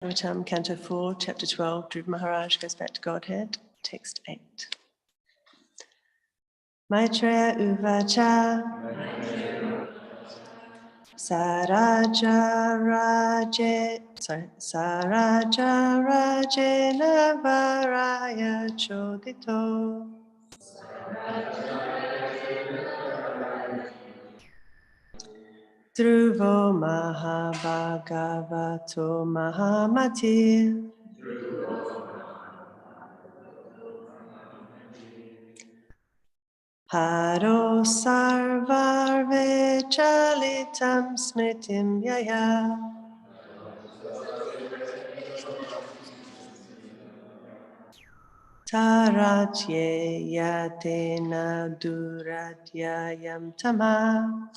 Canto 4, Chapter 12, Dhruva Maharaj goes back to Godhead, Text 8. Maitreya Uvacha Saraja Rajena Varaya Chodito Dhruvo Mahabhagavato Mahamati Haro Sarvarve Chalitam Smritim Yaya Taratye Yatena Duratyayam Tama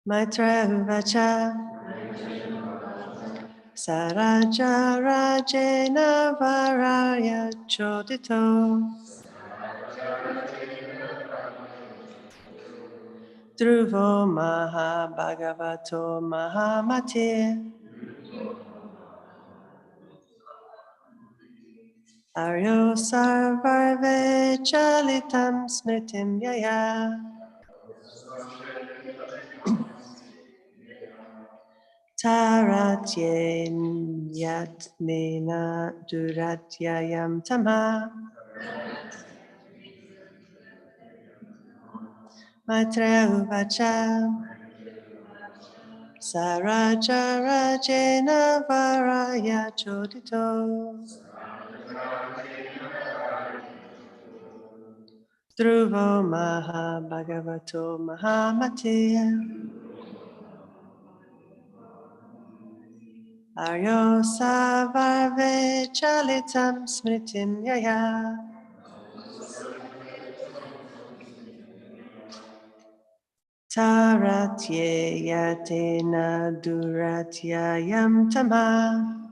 Maitreya Uvacha Saraja Rajena Varaya Chodito Dhruvo Mahabhagavato Mahamati Aryo Sarvarve Chalitam Smritim Yaya Taratye Yatmena Duratyayam Tama Maitreya Uvacha Saraja Rajena Varaya Chodito Dhruvo Mahabhagavato Mahamati Aryo Savarve Chalitam Smritim Yaya Taratye Yatena Duratyayam Tama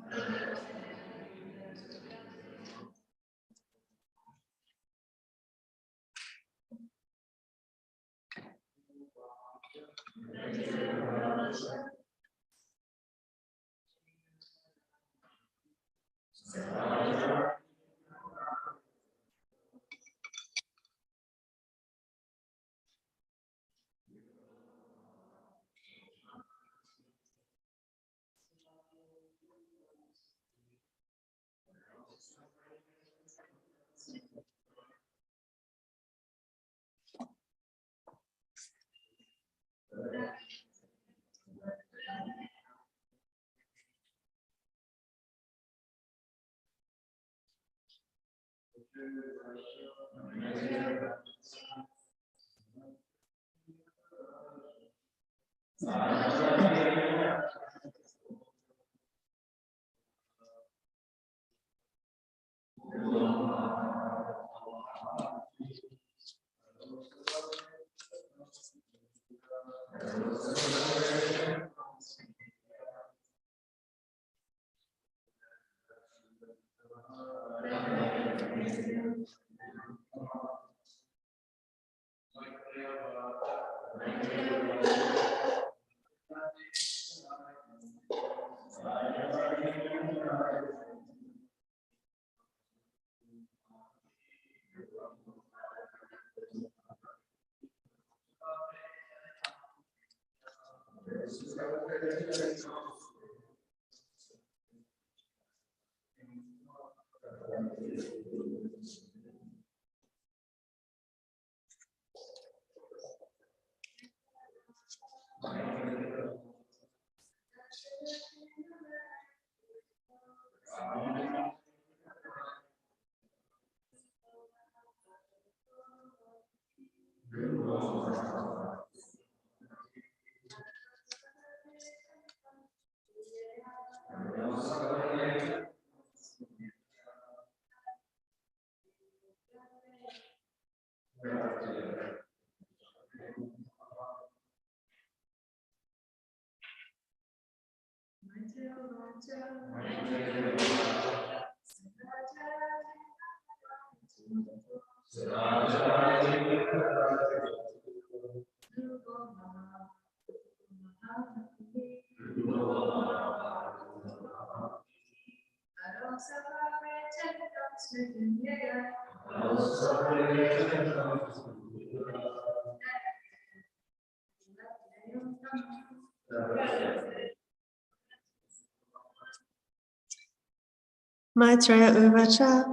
Maitreya Uvacha.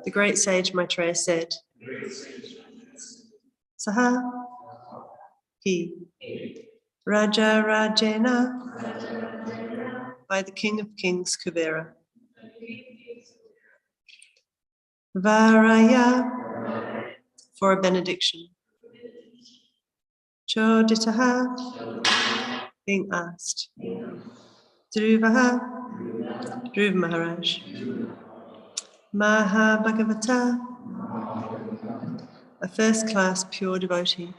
The great sage Maitreya said, Saha, he, Raja Rajena, by the King of Kings, Kuvera. Varaya, for a benediction. Choditaha, being asked. Dhruvaha, Dhruva Maharaj. Mahabhagavata, a first-class pure devotee.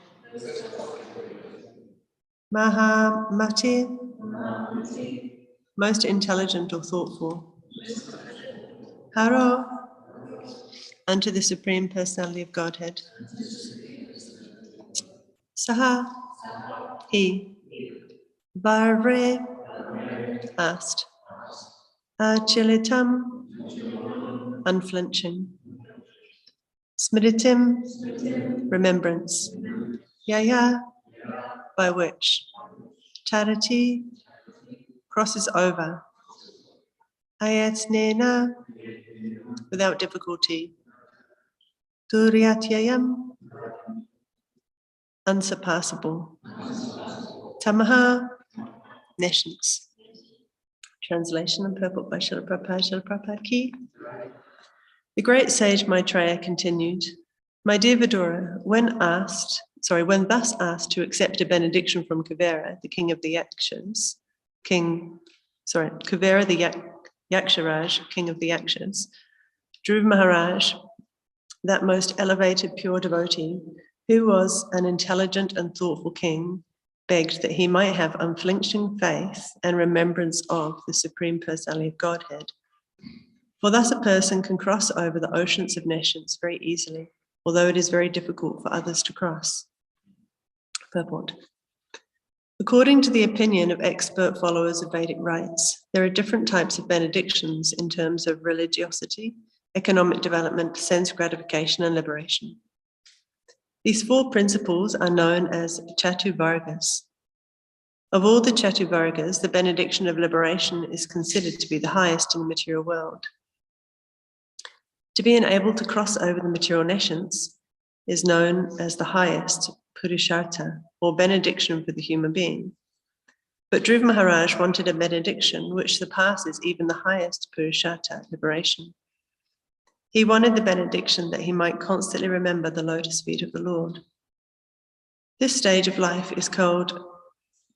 Mahamati, most intelligent or thoughtful. Haro, unto the Supreme Personality of Godhead. Saha, he. Varre, asked. Achilitam, unflinching. Smritim, remembrance. Yaya, by which. Charity, crosses over. Ayatnena, without difficulty. Turyatyayam, unsurpassable. Tamaha, nescience. Translation and purport by Srila Prabhupada Ki. The great sage Maitreya continued, My dear Vidura, when thus asked to accept a benediction from Kuvera, the king of the Yakshas, Kuvera the Yaksharaj, king of the Yakshas, Dhruva Maharaj, that most elevated pure devotee, who was an intelligent and thoughtful king, begged that he might have unflinching faith and remembrance of the Supreme Personality of Godhead. For thus a person can cross over the oceans of nescience very easily, although it is very difficult for others to cross. Purport. According to the opinion of expert followers of Vedic rites, there are different types of benedictions in terms of religiosity, economic development, sense gratification, and liberation. These four principles are known as Chatuvargas. Of all the Chatuvargas, the benediction of liberation is considered to be the highest in the material world. To be enabled to cross over the material nescience is known as the highest Purushartha, or benediction for the human being. But Dhruva Maharaj wanted a benediction which surpasses even the highest Purushartha, liberation. He wanted the benediction that he might constantly remember the lotus feet of the Lord. This stage of life is called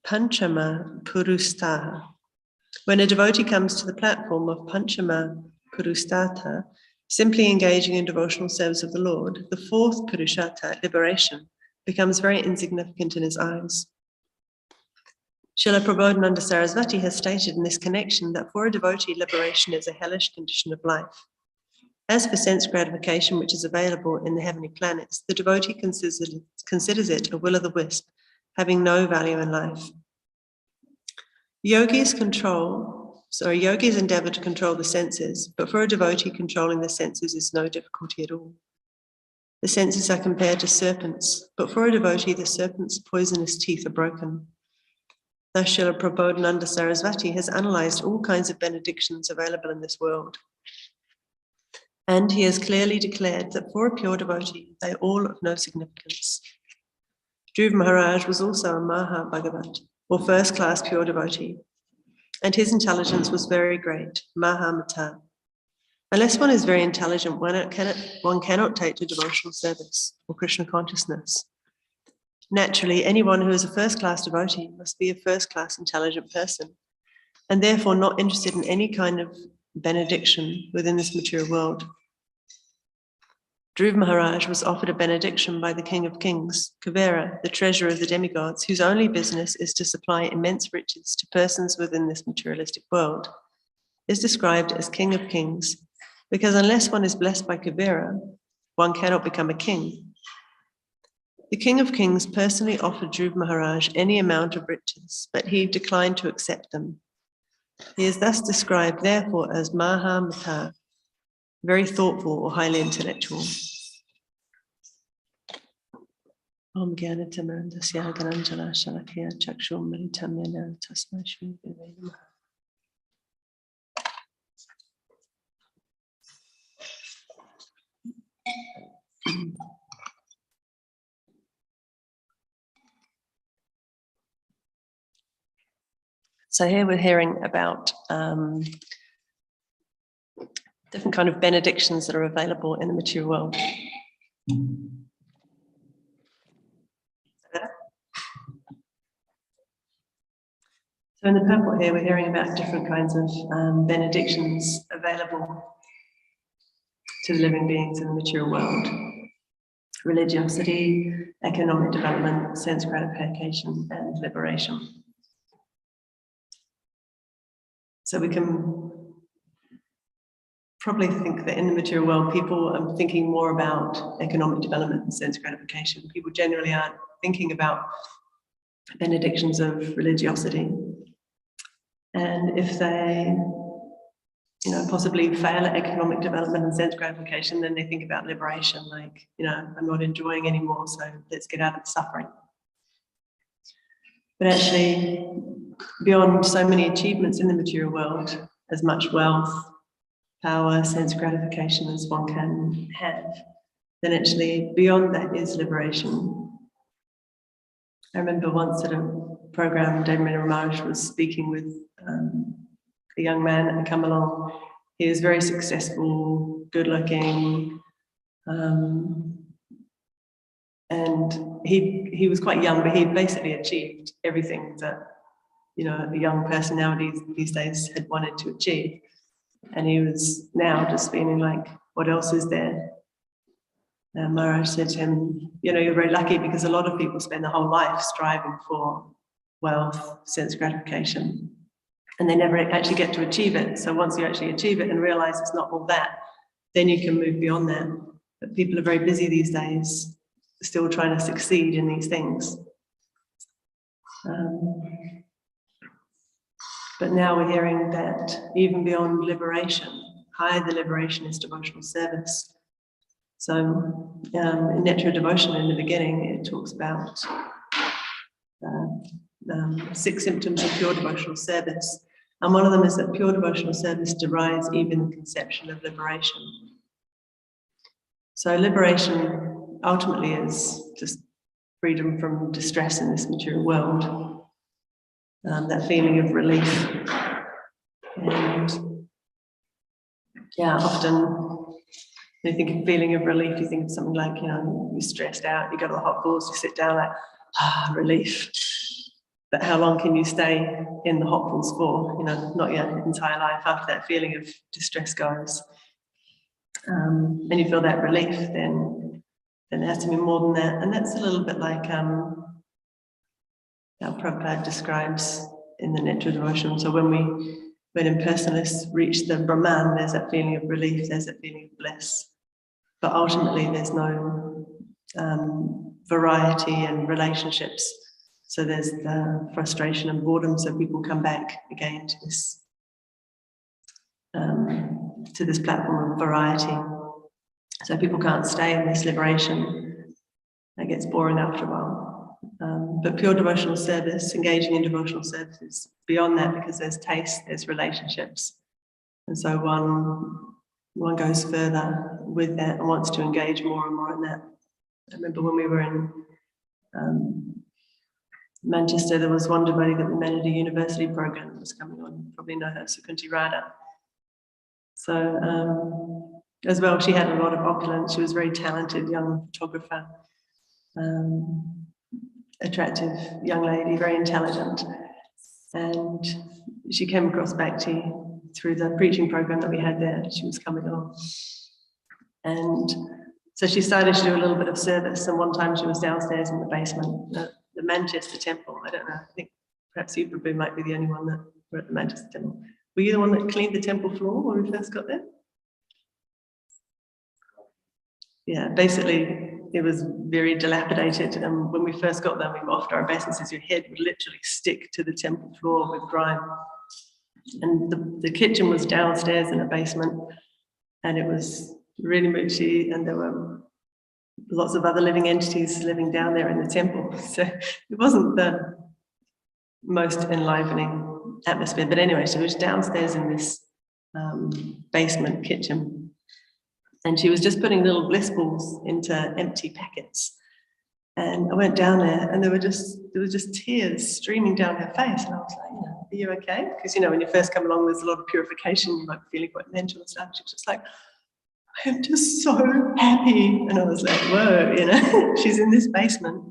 Panchama Purustha. When a devotee comes to the platform of Panchama Purustha, simply engaging in devotional service of the Lord, the fourth Purushartha, liberation, becomes very insignificant in his eyes. Srila Prabodhananda Sarasvati has stated in this connection that for a devotee, liberation is a hellish condition of life. As for sense gratification, which is available in the heavenly planets, the devotee considers it a will-o'-the-wisp, having no value in life. Yogis endeavor to control the senses, but for a devotee, controlling the senses is no difficulty at all. The senses are compared to serpents, but for a devotee, the serpent's poisonous teeth are broken. Thus, Srila Prabodhananda Sarasvati has analyzed all kinds of benedictions available in this world. And he has clearly declared that for a pure devotee, they all of no significance. Dhruva Maharaj was also a Mahabhagavat, or first-class pure devotee, and his intelligence was very great, Mahamata. Unless one is very intelligent, one cannot take to devotional service or Krishna consciousness. Naturally, anyone who is a first-class devotee must be a first-class intelligent person, and therefore not interested in any kind of benediction within this material world. Dhruva Maharaj was offered a benediction by the King of Kings, Kuvera, the treasurer of the demigods, whose only business is to supply immense riches to persons within this materialistic world. Is described as King of Kings, because unless one is blessed by Kuvera, one cannot become a king. The King of Kings personally offered Dhruva Maharaj any amount of riches, but he declined to accept them. He is thus described, therefore, as Mahamata, very thoughtful or highly intellectual. Om Gyana Tamarandasya Gananjala Shalakya Chakshum Militamena Tasma Shri Devi Namaha. So here we're hearing about different kind of benedictions that are available in the material world. So in the purple here, we're hearing about different kinds of benedictions available to the living beings in the material world. Religiosity, economic development, sense gratification, and liberation. So we can probably think that in the material world, people are thinking more about economic development and sense gratification. People generally aren't thinking about benedictions of religiosity. And if they, possibly fail at economic development and sense gratification, then they think about liberation, like, I'm not enjoying anymore, so let's get out of the suffering. But actually, beyond so many achievements in the material world, as much wealth, power, sense gratification as one can have, then actually beyond that is liberation. I remember once at a program, Devi Raj was speaking with a young man that had come along. He was very successful, good looking, and he was quite young, but he basically achieved everything that a young person nowadays these days had wanted to achieve. And he was now just feeling like, what else is there? And Maharaj said to him, you're very lucky, because a lot of people spend their whole life striving for wealth, sense gratification, and they never actually get to achieve it. So once you actually achieve it and realize it's not all that, then you can move beyond that. But people are very busy these days, still trying to succeed in these things. But now we're hearing that even beyond liberation, higher than liberation is devotional service. So in Nectar of Devotion in the beginning, it talks about 6 symptoms of pure devotional service. And one of them is that pure devotional service derives even the conception of liberation. So liberation ultimately is just freedom from distress in this material world. That feeling of relief. And often when you think of feeling of relief, you think of something like, you're stressed out, you go to the hot pools, you sit down like, relief. But how long can you stay in the hot pools for? Not your entire life. After that feeling of distress goes, and you feel that relief, then there has to be more than that. And that's a little bit like how Prabhupada describes in the Nectar of Devotion. So when impersonalists reach the Brahman, there's that feeling of relief, there's that feeling of bliss. But ultimately, there's no variety and relationships. So there's the frustration and boredom. So people come back again to this platform of variety. So people can't stay in this liberation. That gets boring after a while. But pure devotional service, engaging in devotional service, is beyond that, because there's taste, there's relationships. And so one goes further with that and wants to engage more and more in that. I remember when we were in Manchester, there was one devotee that we met at a university program that was coming on. You probably know her, Sukunti Radha. So as well, she had a lot of opulence. She was a very talented young photographer, attractive young lady, very intelligent. And she came across Bhakti through the preaching program that we had there. She was coming along. And so she started to do a little bit of service. And one time she was downstairs in the basement, the Manchester temple. I don't know, I think perhaps you probably might be the only one that were at the Manchester temple. Were you the one that cleaned the temple floor when we first got there? Yeah, basically it was very dilapidated. And when we first got there, we washed our obeisances, your head would literally stick to the temple floor with grime. And the kitchen was downstairs in a basement. and it was really moochy, and there were lots of other living entities living down there in the temple. So it wasn't the most enlivening atmosphere. But anyway, she was downstairs in this basement kitchen, and she was just putting little bliss balls into empty packets. And I went down there, and there were just tears streaming down her face. And I was like, are you okay? Because, when you first come along, there's a lot of purification. You might be feeling quite mental and stuff. She was just like, I'm just so happy. And I was like, whoa, she's in this basement,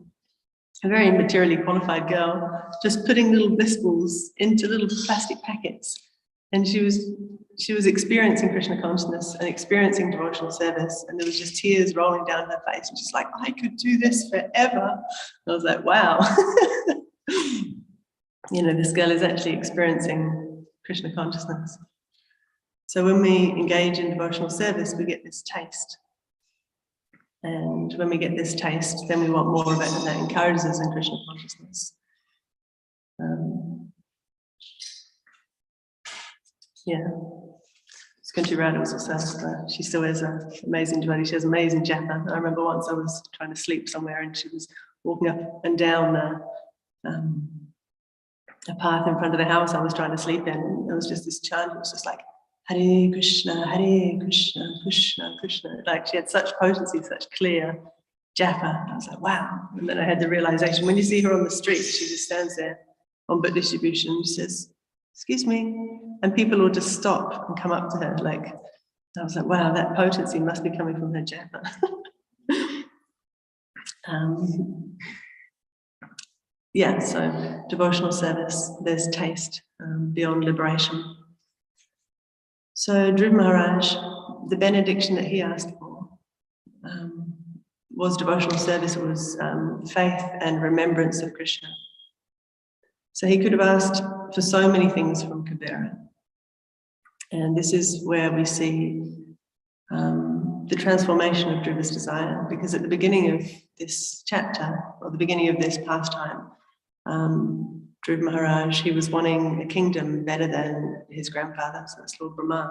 a very materially qualified girl, just putting little bliss balls into little plastic packets. And she was experiencing Krishna consciousness and experiencing devotional service, and there was just tears rolling down her face, and she's like, I could do this forever. And I was like, wow. This girl is actually experiencing Krishna consciousness. So when we engage in devotional service, we get this taste. And when we get this taste, then we want more of it, and that encourages us in Krishna consciousness. Kunti Radha was also, she still is an amazing devotee. She has amazing japa. I remember once I was trying to sleep somewhere, and she was walking up and down a path in front of the house I was trying to sleep in. And there was just this chant. It was just like, Hare Krishna, Krishna, Krishna. Like, she had such potency, such clear japa. I was like, wow. And then I had the realization, when you see her on the street, she just stands there on book distribution. She says, excuse me. And people will just stop and come up to her. Like, I was like, wow, that potency must be coming from her japa. So devotional service, there's taste beyond liberation. So Dhruv Maharaj, the benediction that he asked for was devotional service, was faith and remembrance of Krishna. So he could have asked for so many things from Kubera. And this is where we see the transformation of Dhruva's desire, because at the beginning of this chapter, or the beginning of this pastime, Dhruva Maharaj, he was wanting a kingdom better than his grandfather, so that's Lord Brahma.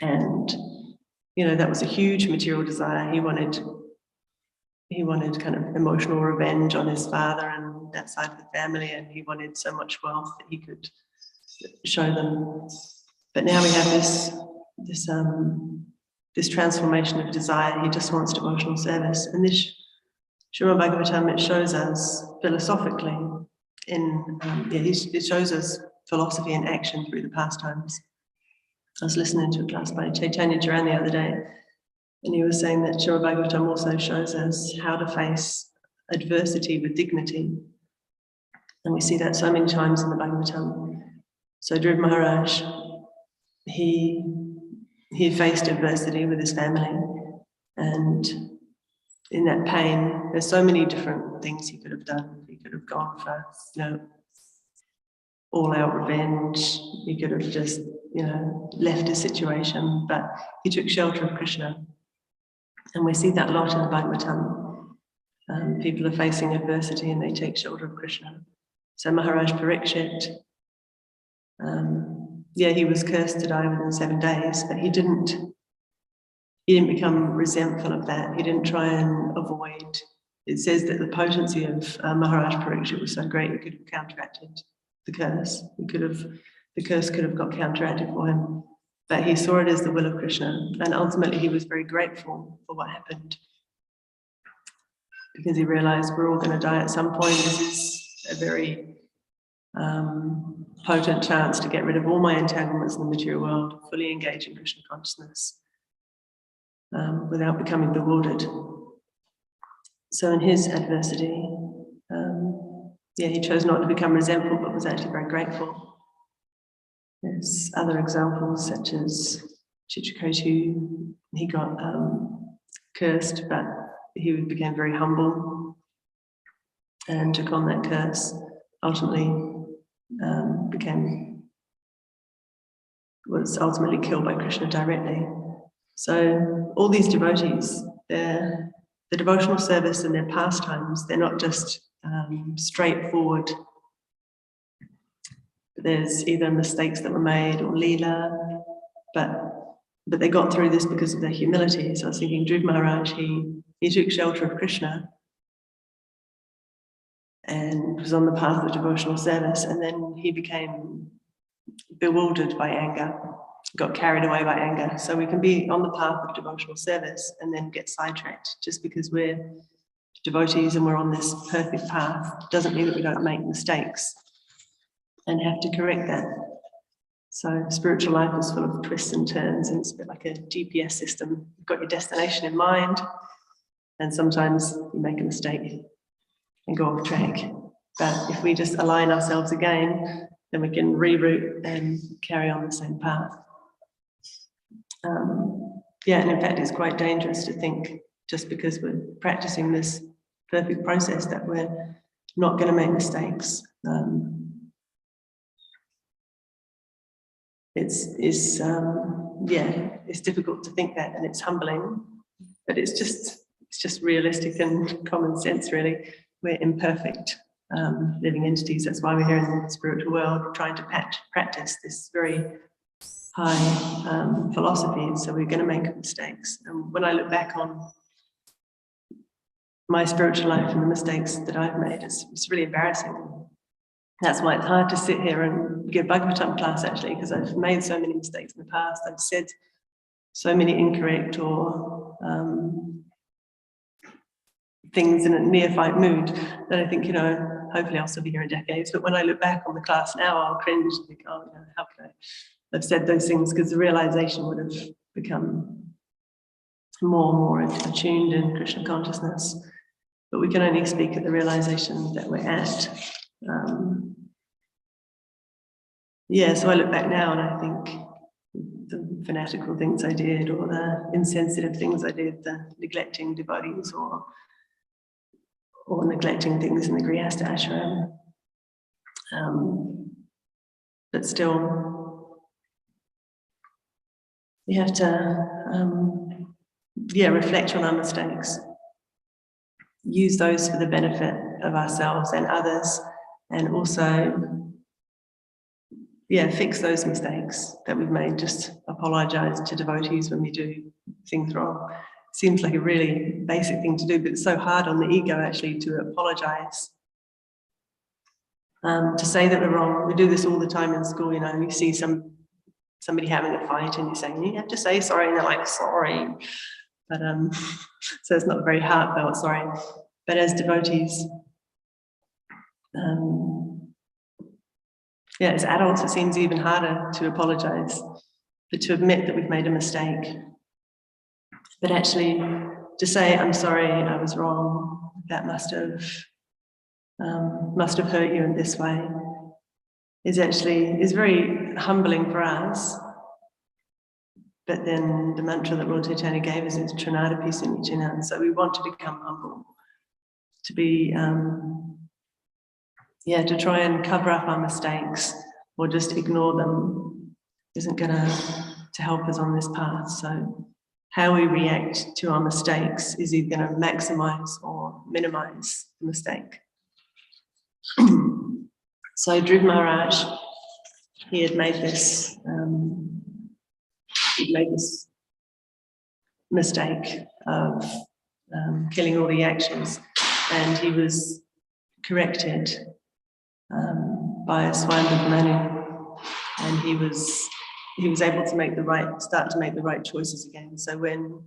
And, that was a huge material desire. He wanted kind of emotional revenge on his father and that side of the family, and he wanted so much wealth that he could show them. But now we have this transformation of desire. He just wants devotional service. And this Srimad Bhagavatam, it shows us philosophically it shows us philosophy in action through the pastimes. I was listening to a class by Chaitanya Charan the other day, and he was saying that Srimad Bhagavatam also shows us how to face adversity with dignity. And we see that so many times in the Bhagavatam. So Dhruva Maharaj, he faced adversity with his family, and in that pain, there's so many different things he could have done. He could have gone for, all-out revenge. He could have just, left his situation, but he took shelter of Krishna. And we see that a lot in the Bhagavatam. People are facing adversity and they take shelter of Krishna. So Maharaj Parikshit, he was cursed to die within 7 days, but he didn't become resentful of that. He didn't try and avoid. It says that the potency of Maharaj Parikshit was so great, it could have counteracted the curse. The curse could have got counteracted for him, but he saw it as the will of Krishna, and ultimately he was very grateful for what happened, because he realized we're all going to die at some point. This is a very potent chance to get rid of all my entanglements in the material world, fully engage in Krishna consciousness without becoming bewildered. So in his adversity, he chose not to become resentful, but was actually very grateful. There's other examples, such as Chitraketu. He got cursed, but he became very humble and took on that curse. Ultimately, was ultimately killed by Krishna directly. So all these devotees, the devotional service and their pastimes, they're not just straightforward. There's either mistakes that were made or leela, but but they got through this because of their humility. So I was thinking, Dhruv Maharaj, he took shelter of Krishna and was on the path of devotional service, and then he became bewildered by anger, got carried away by anger. So we can be on the path of devotional service and then get sidetracked. Just because we're devotees and we're on this perfect path doesn't mean that we don't make mistakes and have to correct that. So spiritual life is full of twists and turns, and it's a bit like a GPS system. You've got your destination in mind, and sometimes you make a mistake and go off track. But if we just align ourselves again, then we can reroute and carry on the same path. And in fact, it's quite dangerous to think just because we're practicing this perfect process that we're not going to make mistakes. It's difficult to think that, and it's humbling, but it's just realistic and common sense, really. We're imperfect living entities. That's why we're here in the spiritual world trying to practice this very high philosophy. So we're going to make mistakes. And when I look back on my spiritual life and the mistakes that I've made, it's really embarrassing. That's why it's hard to sit here and give Bhagavatam class, actually, because I've made so many mistakes in the past. I've said so many incorrect or things in a neophyte mood that I think, hopefully I'll still be here in decades. But when I look back on the class now, I'll cringe and think, how can I have said those things? Because the realization would have become more and more attuned in Krishna consciousness. But we can only speak at the realization that we're at. So I look back now and I think the fanatical things I did, or the insensitive things I did, the neglecting devotees, or neglecting things in the Grihastha ashram. But still, we have to reflect on our mistakes, use those for the benefit of ourselves and others, and also fix those mistakes that we've made. Just apologize to devotees when we do things wrong. Seems like a really basic thing to do, but it's so hard on the ego, actually, to apologize. To say that we're wrong. We do this all the time in school. You see somebody having a fight and you're saying, you have to say sorry, and they're like, sorry. But so it's not very heartfelt sorry. But as devotees, as adults, it seems even harder to apologize, but to admit that we've made a mistake. But actually, to say, I'm sorry, I was wrong, that must have hurt you in this way, is very humbling for us. But then the mantra that Lord Chaitanya gave us is Trinadapi Sunicina. So we want to become humble, to be, to try and cover up our mistakes or just ignore them isn't going to help us on this path. So how we react to our mistakes is either going to maximize or minimize the mistake. So Dhruv Maharaj, he had made this mistake of killing all the yakshas, and he was corrected by a Swayambhuva Manu, and he was able to start to make the right choices again. So when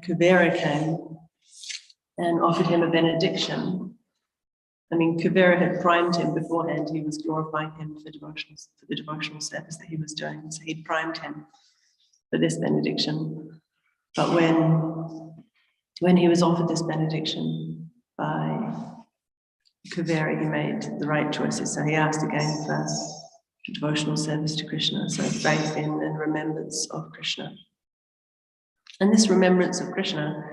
Kuvera came and offered him a benediction, Kuvera had primed him beforehand. He was glorifying him for the devotional service that he was doing. So he'd primed him for this benediction. But when he was offered this benediction by Kuvera, he made the right choices. So he asked again for devotional service to Krishna, so faith in and remembrance of Krishna. And this remembrance of Krishna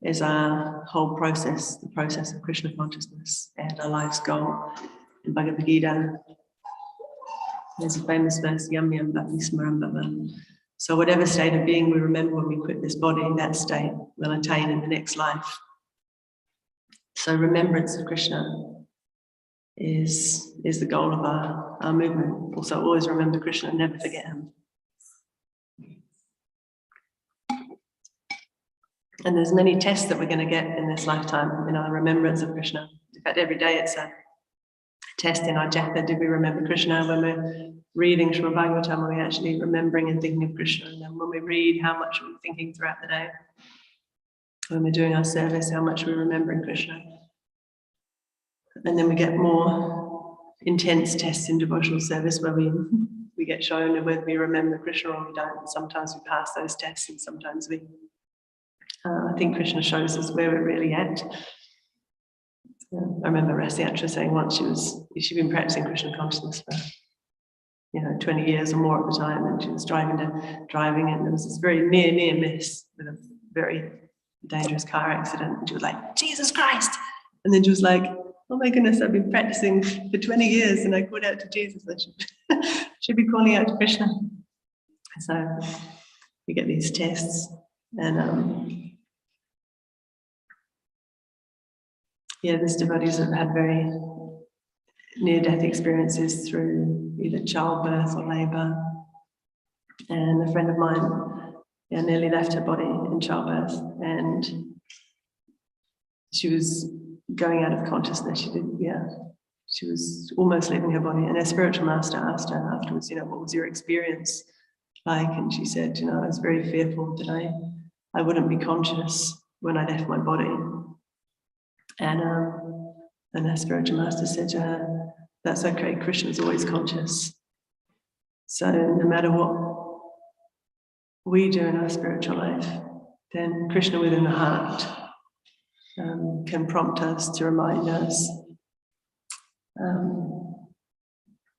is our whole process, the process of Krishna consciousness and our life's goal. In Bhagavad Gita, there's a famous verse, Yam Yam Bhakti Smaram Bhava. So whatever state of being we remember when we quit this body, that state we'll attain in the next life. So remembrance of Krishna is the goal of our movement. Also, always remember Krishna and never forget him. And there's many tests that we're going to get in this lifetime in our remembrance of Krishna. In fact, every day it's a test in our japa. Did we remember Krishna? When we're reading Srimad Bhagavatam, are we actually remembering and thinking of Krishna? And then when we read, how much are we thinking throughout the day? When we're doing our service, how much are we remembering Krishna? And then we get more intense tests in devotional service where we get shown whether we remember Krishna or we don't. Sometimes we pass those tests and sometimes we I think Krishna shows us where we're really at. I remember Rasyatra saying once she'd been practicing Krishna consciousness for 20 years or more at the time, and she was driving and there was this very near miss with a very dangerous car accident, and she was like, Jesus Christ! And then she was like, oh my goodness, I've been practicing for 20 years and I called out to Jesus. I should be calling out to Krishna. So we get these tests, and there's devotees that have had very near-death experiences through either childbirth or labour. And a friend of mine nearly left her body in childbirth, and she was going out of consciousness. She was almost leaving her body. And her spiritual master asked her afterwards, what was your experience like? And she said, I was very fearful that I wouldn't be conscious when I left my body. And her spiritual master said to her, that's okay, Krishna's always conscious. So no matter what we do in our spiritual life, then Krishna within the heart can prompt us to remind us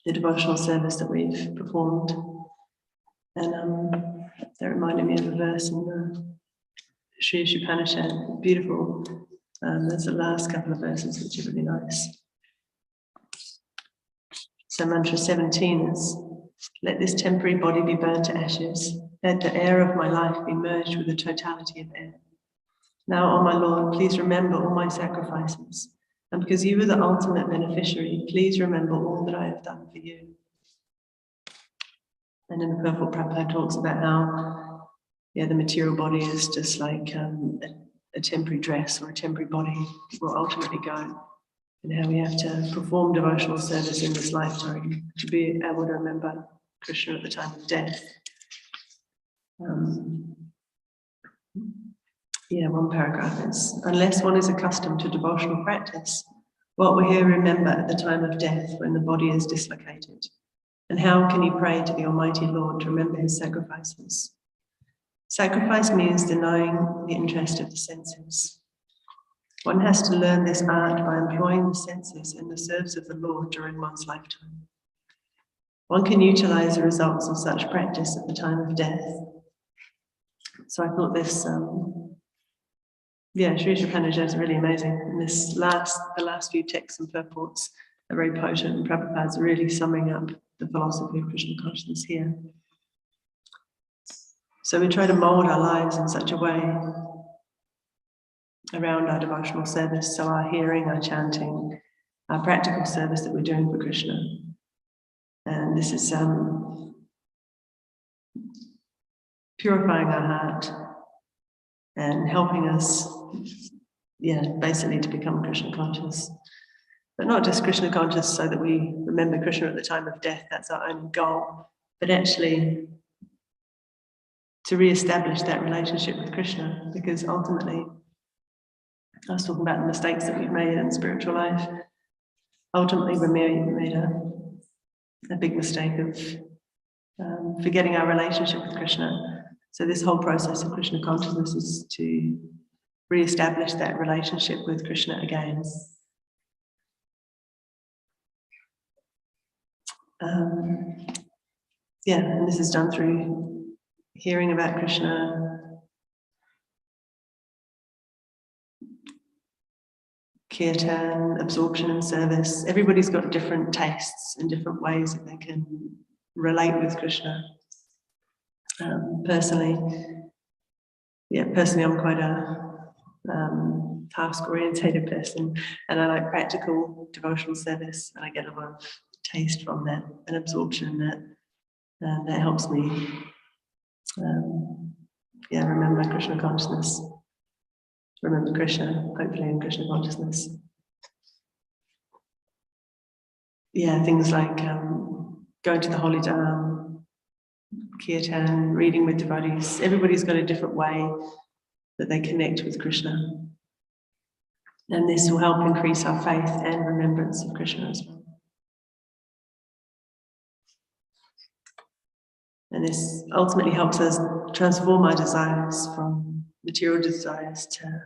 the devotional service that we've performed. And that reminded me of a verse in the Sri Upanishad, beautiful. There's the last couple of verses which are really nice. So mantra 17 is, let this temporary body be burned to ashes. Let the air of my life be merged with the totality of air. Now, O my Lord, please remember all my sacrifices. And because you are the ultimate beneficiary, please remember all that I have done for you. And in the Purport, Prabhupada talks about how the material body is just like a temporary dress or a temporary body will ultimately go. And how we have to perform devotional service in this lifetime to be able to remember Krishna at the time of death. One paragraph is, unless one is accustomed to devotional practice, what will he remember at the time of death when the body is dislocated? And how can he pray to the Almighty Lord to remember his sacrifices? Sacrifice means denying the interest of the senses. One has to learn this art by employing the senses in the service of the Lord during one's lifetime. One can utilize the results of such practice at the time of death. So I thought this, Sri Upanishad is really amazing. And the last few texts and purports are very potent, and Prabhupada's really summing up the philosophy of Krishna consciousness here. So we try to mold our lives in such a way around our devotional service, so our hearing, our chanting, our practical service that we're doing for Krishna. And this is purifying our heart and helping us, basically to become Krishna conscious. But not just Krishna conscious so that we remember Krishna at the time of death, that's our only goal, but actually to re-establish that relationship with Krishna, because ultimately, I was talking about the mistakes that we've made in spiritual life. Ultimately, we made a big mistake of forgetting our relationship with Krishna. So this whole process of Krishna consciousness is to re-establish that relationship with Krishna again. And this is done through hearing about Krishna, kirtan, absorption and service. Everybody's got different tastes and different ways that they can relate with Krishna. Personally, I'm quite a task-orientated person, and I like practical devotional service, and I get a lot of taste from that and absorption that helps me remember Krishna consciousness. remember Krishna, hopefully in Krishna consciousness. Yeah, things like going to the holy dham, kirtan, reading with devotees. Everybody's got a different way that they connect with Krishna. And this will help increase our faith and remembrance of Krishna as well. And this ultimately helps us transform our desires from material desires to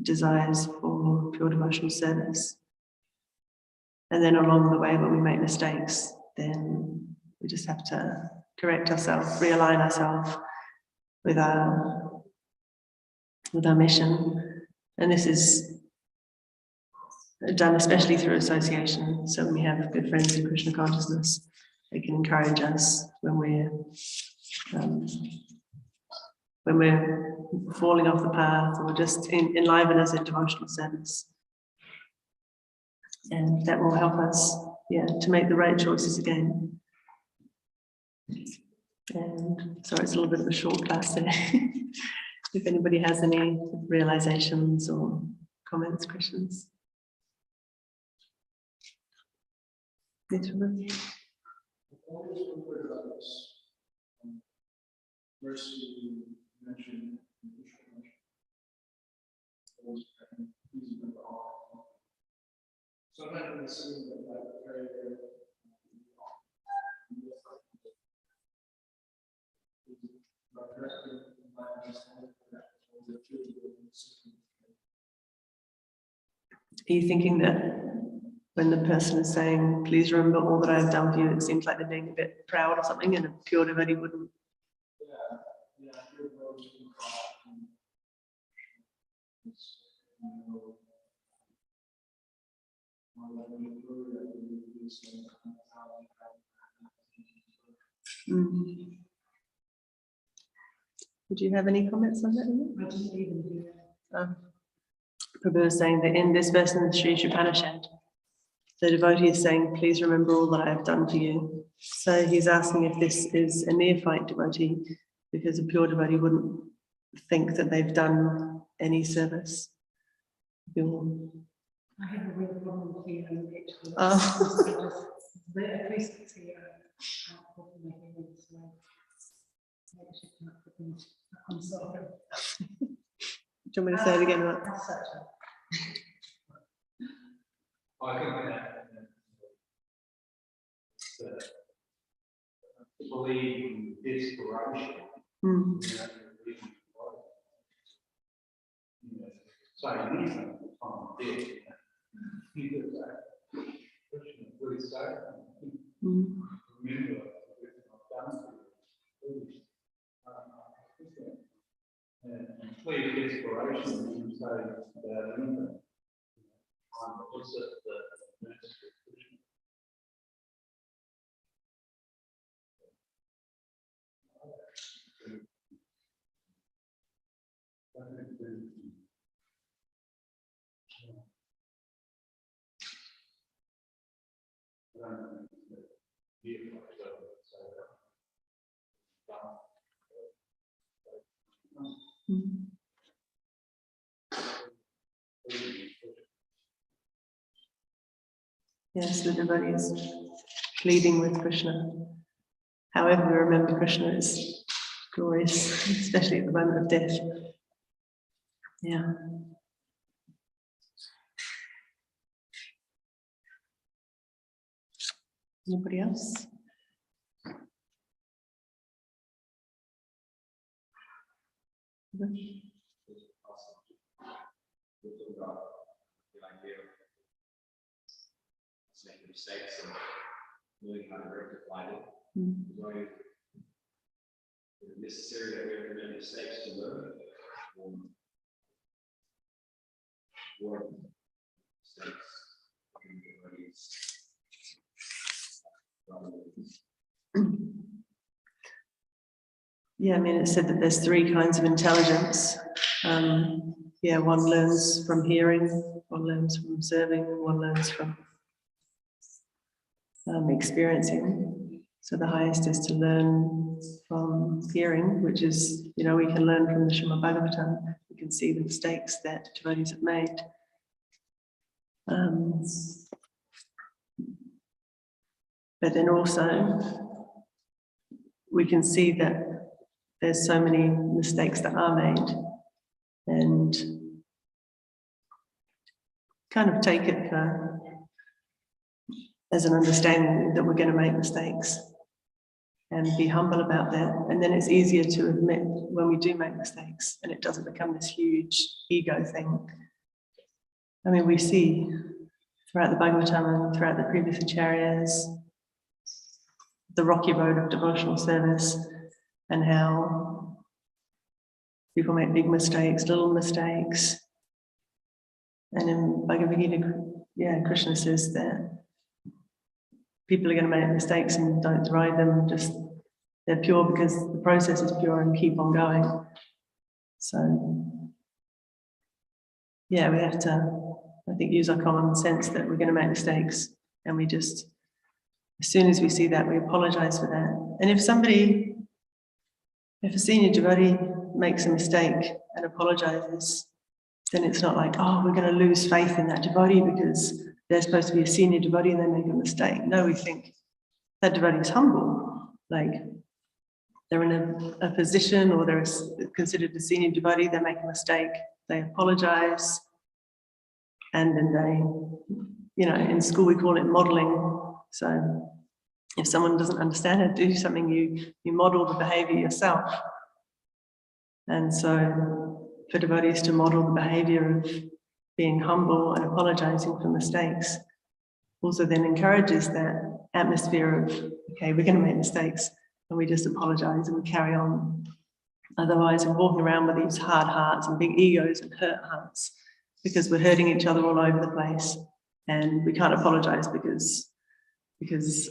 desires for pure devotional service. And then along the way, when we make mistakes, then we just have to correct ourselves, realign ourselves with our mission. And this is done especially through association. So when we have good friends in Krishna consciousness, they can encourage us when we're falling off the path, or just enliven us in devotional service. And that will help us, to make the right choices again. And sorry, it's a little bit of a short class there. If anybody has any realizations or comments, questions. Yes, Robert? First, you mentioned sometimes we assume that very Are you thinking that when the person is saying, please remember all that I've done for you, it seems like they're being a bit proud or something, and a pure devotee wouldn't? Would you have any comments on that? I didn't even do that. Prabhu is saying that in this verse in the Sri Upanishad, the devotee is saying, please remember all that I have done for you. So he's asking if this is a neophyte devotee, because a pure devotee wouldn't think that they've done any service. I have a real problem with the picture. Oh. The acoustics here are popping my head, so I actually can't put them. I'm sorry. Do you want me to say it again? I think to believe in desperation. So anything on death. Remember, and clear desperation when you say about anything. What's it the ministry of Krishna? Yes, the devotee is pleading with Krishna. However, we remember Krishna is glorious, especially at the moment of death. Yeah. Anybody else? Making mistakes and knowing how to rectify it. Is it necessary that we ever make mistakes to learn? Or Yeah, I mean, it said that there's three kinds of intelligence. One learns from hearing, one learns from observing, and one learns from experiencing. So the highest is to learn from hearing, which is, we can learn from the Srimad Bhagavatam. We can see the mistakes that devotees have made. But then also, we can see that there's so many mistakes that are made, and kind of take it as an understanding that we're going to make mistakes and be humble about that. And then it's easier to admit when we do make mistakes and it doesn't become this huge ego thing. I mean, we see throughout the Bhagavatam and throughout the previous acharyas the rocky road of devotional service and how people make big mistakes, little mistakes. And in Bhagavad Gita, Krishna says that people are going to make mistakes and don't deride them, just they're pure because the process is pure and keep on going. So, we have to, I think, use our common sense that we're going to make mistakes, and we just, as soon as we see that, we apologize for that. And if a senior devotee makes a mistake and apologizes, then it's not like, oh, we're going to lose faith in that devotee because they're supposed to be a senior devotee and they make a mistake. No, we think that devotee is humble. Like, they're in a position, or they're considered a senior devotee, they make a mistake, they apologize, and then they, in school we call it modeling. So if someone doesn't understand how to do something, you model the behavior yourself. And so for devotees to model the behavior of being humble and apologizing for mistakes also then encourages that atmosphere of, okay, we're going to make mistakes, and we just apologize and we carry on. Otherwise, we're walking around with these hard hearts and big egos and hurt hearts because we're hurting each other all over the place, and we can't apologize because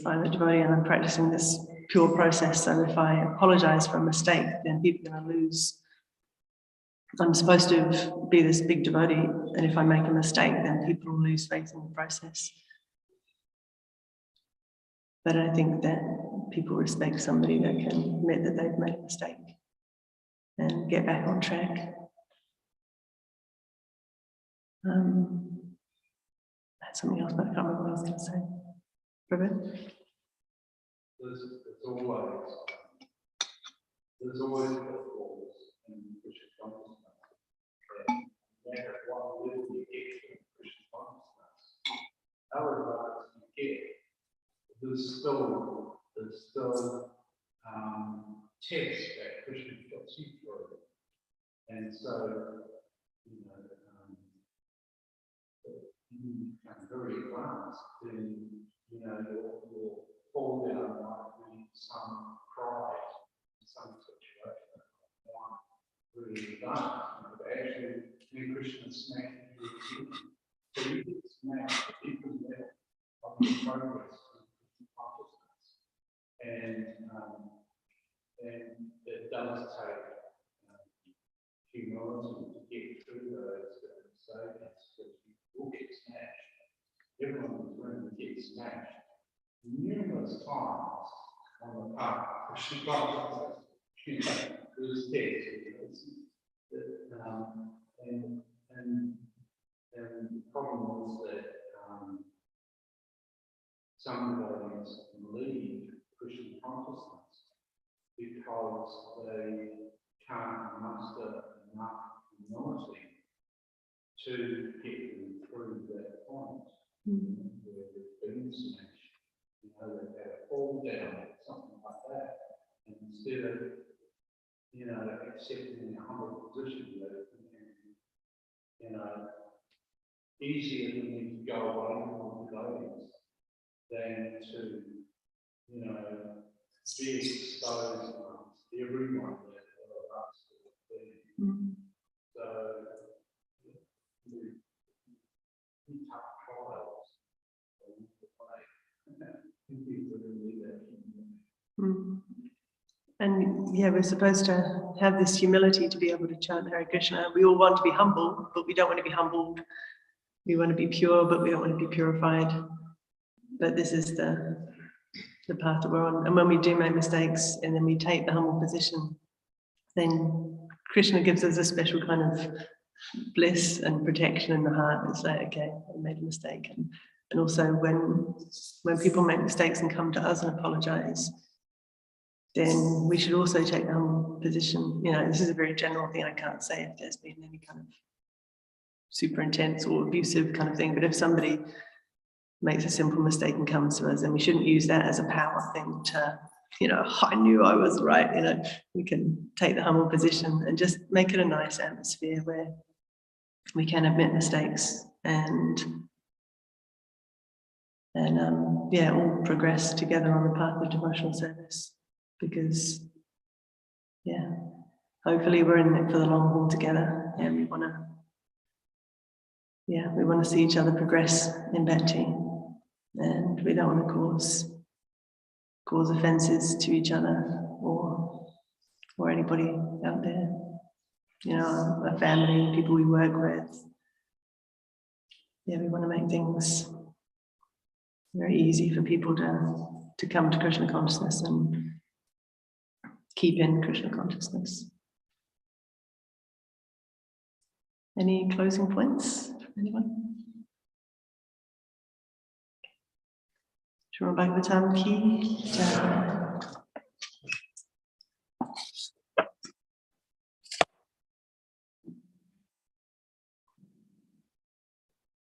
I'm a devotee and I'm practicing this pure process. So if I apologize for a mistake, then people are going to lose. I'm supposed to be this big devotee, and if I make a mistake, then people will lose faith in the process. But I think that people respect somebody that can admit that they've made a mistake and get back on track. That's something else, but I can't remember what I was going to say. Robert? There's always pitfalls in Christian consciousness. No matter what level you get in Christian consciousness, however you get, there's still tests that Krishna puts you through. And so, you become very advanced, then, you'll fall down like some pride, some situation, one really advanced. But actually, when Krishna smacks you, so you get smashed at different level of your progress in consciousness. And it does take humility to get through those stages, because you will get smashed. Everyone in the room will get smashed numerous times on the path of Krishna consciousness. There's tests, and the problem is that some devotees leave Krishna consciousness because they can't muster enough humility to get them through that point where they've been smashed. They've had a fall down, something like that. And instead of, accepting a humble position, they're thinking, easier for me to go away from the devotees than to, be exposed amongst everyone that they're asked to be. So, tough trials along the way. People really need that. And we're supposed to have this humility to be able to chant Hare Krishna. We all want to be humble, but we don't want to be humbled. We want to be pure, but we don't want to be purified. But this is the the path that we're on. And when we do make mistakes and then we take the humble position, then Krishna gives us a special kind of bliss and protection in the heart. It's like, okay, I made a mistake. And also when people make mistakes and come to us and apologize, then we should also take the humble position. You know, this is a very general thing. I can't say if there's been any kind of super intense or abusive kind of thing, but if somebody makes a simple mistake and comes to us, then we shouldn't use that as a power thing to, you know, I knew I was right. You know, we can take the humble position and just make it a nice atmosphere where we can admit mistakes and all progress together on the path of devotional service. Because, yeah, hopefully we're in it for the long haul together, and we want to see each other progress in bhakti, and we don't want to cause offenses to each other or anybody out there, you know, a family, people we work with. Yeah, we want to make things very easy for people to come to Krishna consciousness and keep in Krishna consciousness. Any closing points from anyone? Shri Bhagavatam ki jai.